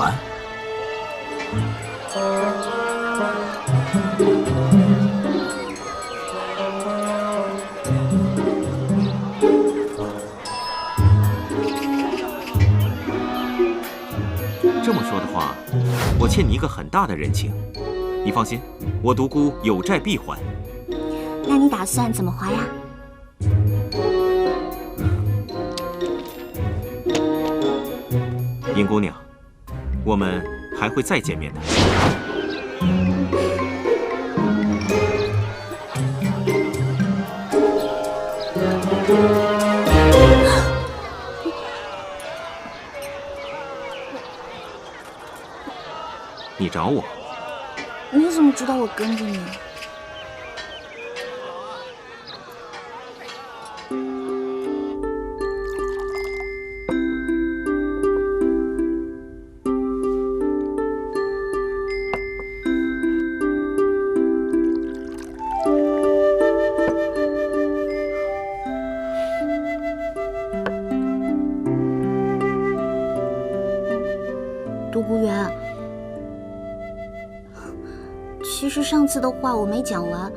园。这么说的话，我欠你一个很大的人情。你放心，我独孤有债必还。那你打算怎么还呀？尹姑娘，我们还会再见面的。你找我？你怎么知道我跟着你？独孤远，其实上次的话我没讲完，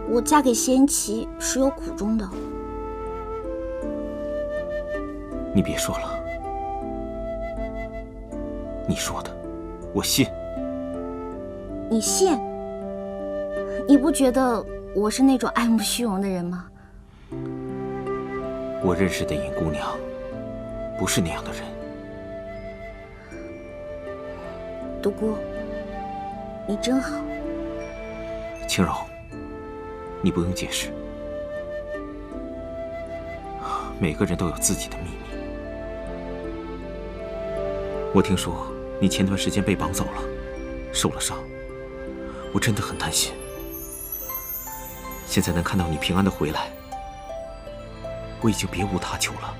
我嫁给仙齐是有苦衷的。你别说了，你说的，我信。你信？你不觉得我是那种爱慕虚荣的人吗？我认识的尹姑娘，不是那样的人。独孤，你真好。青柔，你不用解释。每个人都有自己的秘密。我听说你前段时间被绑走了，受了伤，我真的很担心。现在能看到你平安的回来，我已经别无他求了。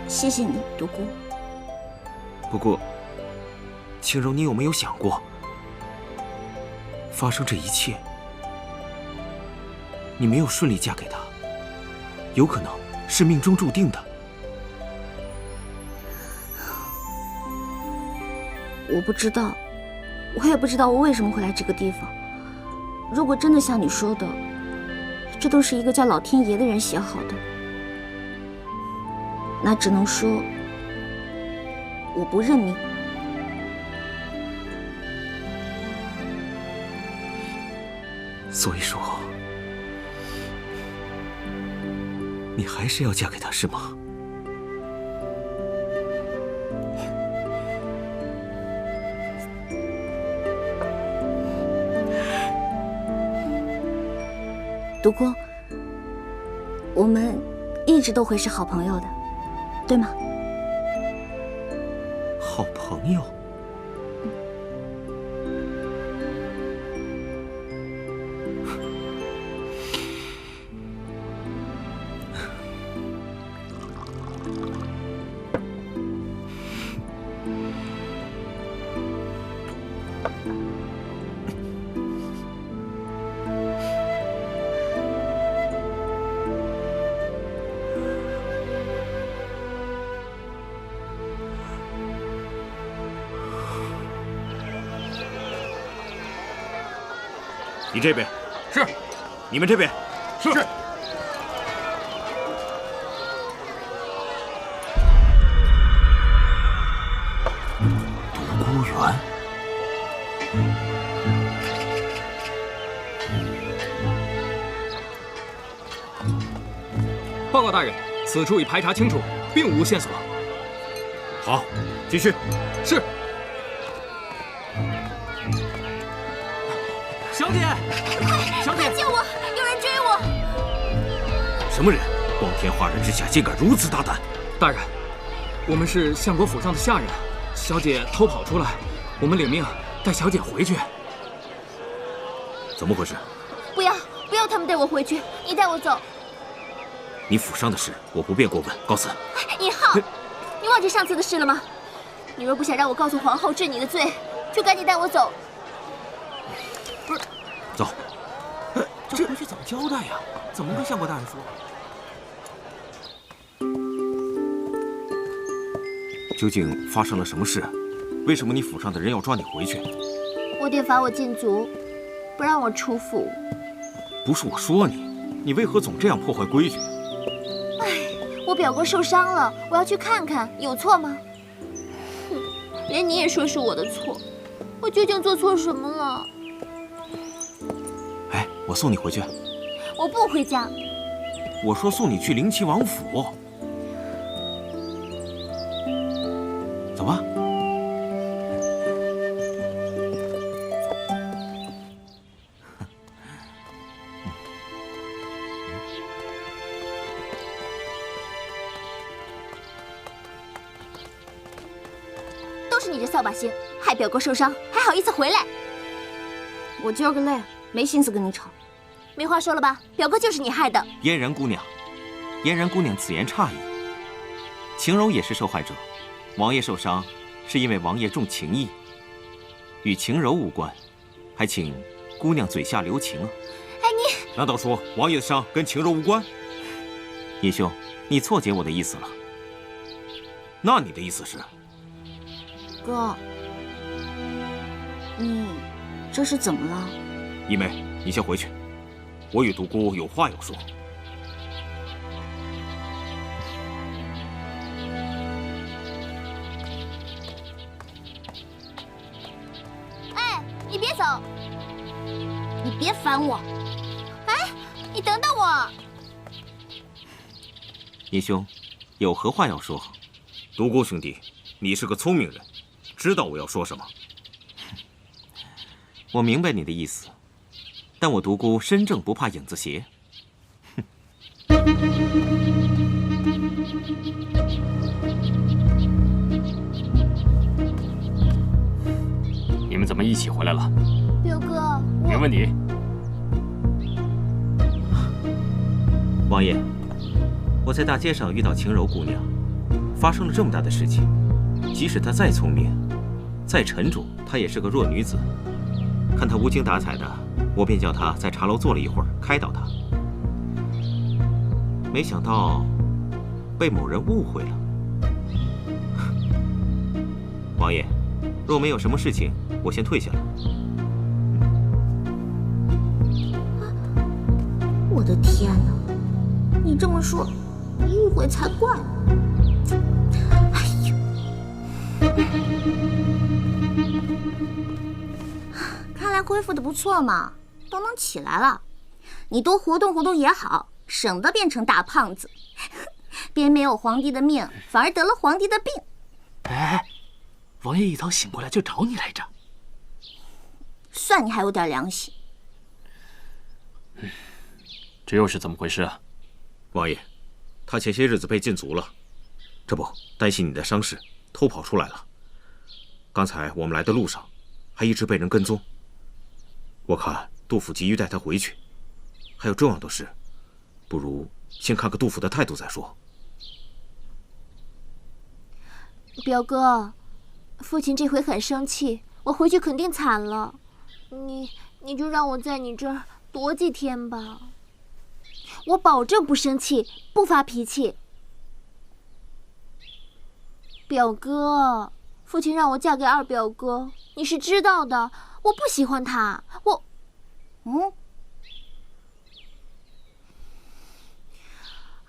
谢谢你，独孤。不过，青柔，你有没有想过，发生这一切，你没有顺利嫁给他，有可能是命中注定的。我不知道，我也不知道我为什么会来这个地方。如果真的像你说的，这都是一个叫老天爷的人写好的，那只能说我不认命。所以说，你还是要嫁给他，是吗？独孤，我们一直都会是好朋友的，对吗？好朋友。你这边是，你们这边是。独孤园，报告大人，此处已排查清楚，并无线索。好，继续。是。小姐，小姐，救我！有人追我！什么人？光天化日之下，竟敢如此大胆！大人，我们是相国府上的下人，小姐偷跑出来，我们领命带小姐回去。怎么回事？不要他们带我回去，你带我走。你府上的事，我不便过问，告辞。尹浩，你忘记上次的事了吗？你若不想让我告诉皇后治你的罪，就赶紧带我走。不是，走。这回去怎么交代呀？怎么跟相国大人说？究竟发生了什么事？为什么你府上的人要抓你回去？我爹罚我禁足，不让我出府。不是我说你，你为何总这样破坏规矩？我表哥受伤了，我要去看看，有错吗？哼，连你也说是我的错，我究竟做错什么了？哎，我送你回去。我不回家。我说送你去灵齐王府。走吧。都是你这扫把星，害表哥受伤，还好意思回来？我今儿个累，没心思跟你吵。没话说了吧？表哥就是你害的。嫣然姑娘，嫣然姑娘此言差矣。晴柔也是受害者，王爷受伤是因为王爷重情义，与晴柔无关，还请姑娘嘴下留情啊。哎，你难道说王爷的伤跟晴柔无关？叶兄，你错解我的意思了。那你的意思是？哥，你这是怎么了？一妹，你先回去，我与独孤有话要说。哎，你别走，你别烦我。哎，你等等我。叶兄，有何话要说？独孤兄弟，你是个聪明人，知道我要说什么。我明白你的意思，但我独孤身正不怕影子斜。你们怎么一起回来了？表哥，别问你。王爷，我在大街上遇到晴柔姑娘，发生了这么大的事情，即使她再聪明，再沉着，她也是个弱女子。看她无精打采的，我便叫她在茶楼坐了一会儿，开导她。没想到被某人误会了。王爷，若没有什么事情，我先退下了。我的天哪！你这么说，误会才怪。哎呦！看来恢复的不错嘛，都能起来了。你多活动活动也好，省得变成大胖子。别没有皇帝的命，反而得了皇帝的病。哎，王爷一早醒过来就找你来着。算你还有点良心。这又是怎么回事啊？王爷，他前些日子被禁足了，这不担心你的伤势，偷跑出来了。刚才我们来的路上，还一直被人跟踪。我看杜甫急于带他回去，还有重要的事，不如先看看杜甫的态度再说。表哥，父亲这回很生气，我回去肯定惨了。你就让我在你这儿躲几天吧，我保证不生气，不发脾气。表哥，父亲让我嫁给二表哥，你是知道的，我不喜欢他，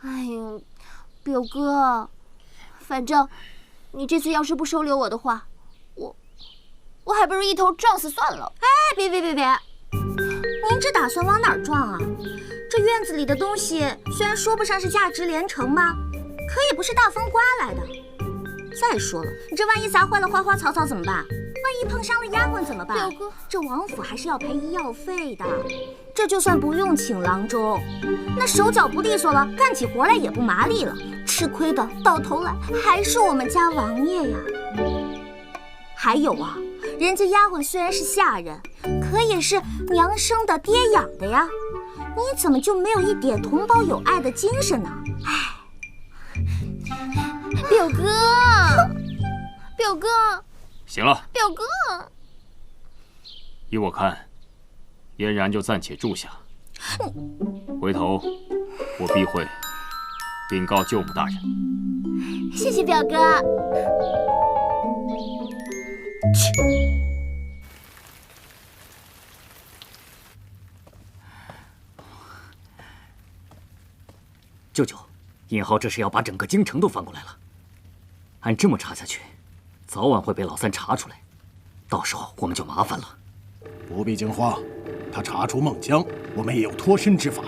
哎呦，表哥，反正你这次要是不收留我的话，我还不如一头撞死算了。哎，别！您这打算往哪儿撞啊？这院子里的东西虽然说不上是价值连城吧，可也不是大风刮来的。再说了，你这万一砸坏了花花草草怎么办？万一碰伤了丫鬟怎么办？表哥，这王府还是要赔医药费的。这就算不用请郎中，那手脚不利索了，干起活来也不麻利了，吃亏的到头来还是我们家王爷呀。还有啊，人家丫鬟虽然是下人，可也是娘生的爹养的呀，你怎么就没有一点同胞友爱的精神呢？哎，表哥，表哥，行了，表哥，依我看，嫣然就暂且住下，回头我必会禀告舅母大人。谢谢表哥。舅舅，尹浩这是要把整个京城都翻过来了。按这么查下去，早晚会被老三查出来，到时候我们就麻烦了。不必惊慌，他查出孟姜，我们也有脱身之法。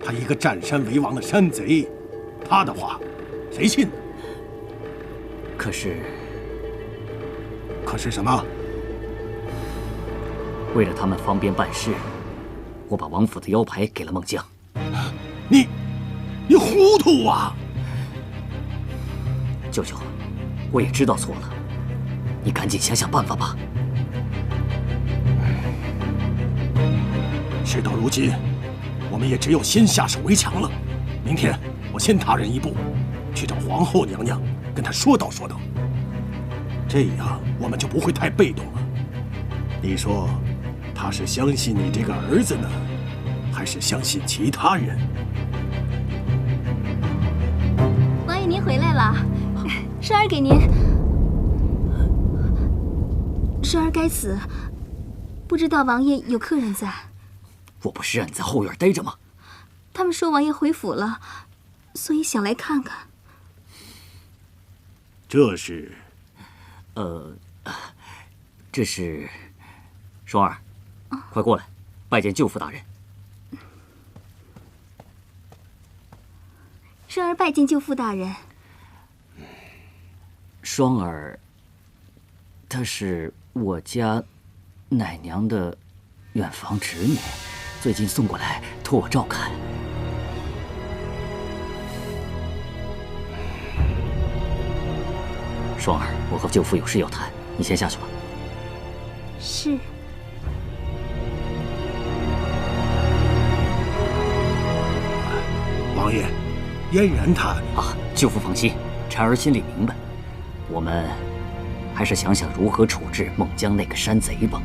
他一个占山为王的山贼，他的话谁信呢？可是什么？为了他们方便办事，我把王府的腰牌给了孟姜。你糊涂啊！舅舅，我也知道错了，你赶紧想想办法吧。事到如今，我们也只有先下手为强了。明天我先他人一步，去找皇后娘娘，跟她说道说道。这样我们就不会太被动了。你说，她是相信你这个儿子呢，还是相信其他人？王爷您回来了，双儿给您。双儿该死，不知道王爷有客人在。我不是让你在后院待着吗？他们说王爷回府了，所以想来看看。这是，这是双儿，快过来，拜见舅父大人。双儿拜见舅父大人。双儿，她是我家奶娘的远房侄女，最近送过来托我照看。双儿，我和舅父有事要谈，你先下去吧。是。王爷，嫣然她啊，舅父放心，婵儿心里明白，我们还是想想如何处置孟姜那个山贼吧。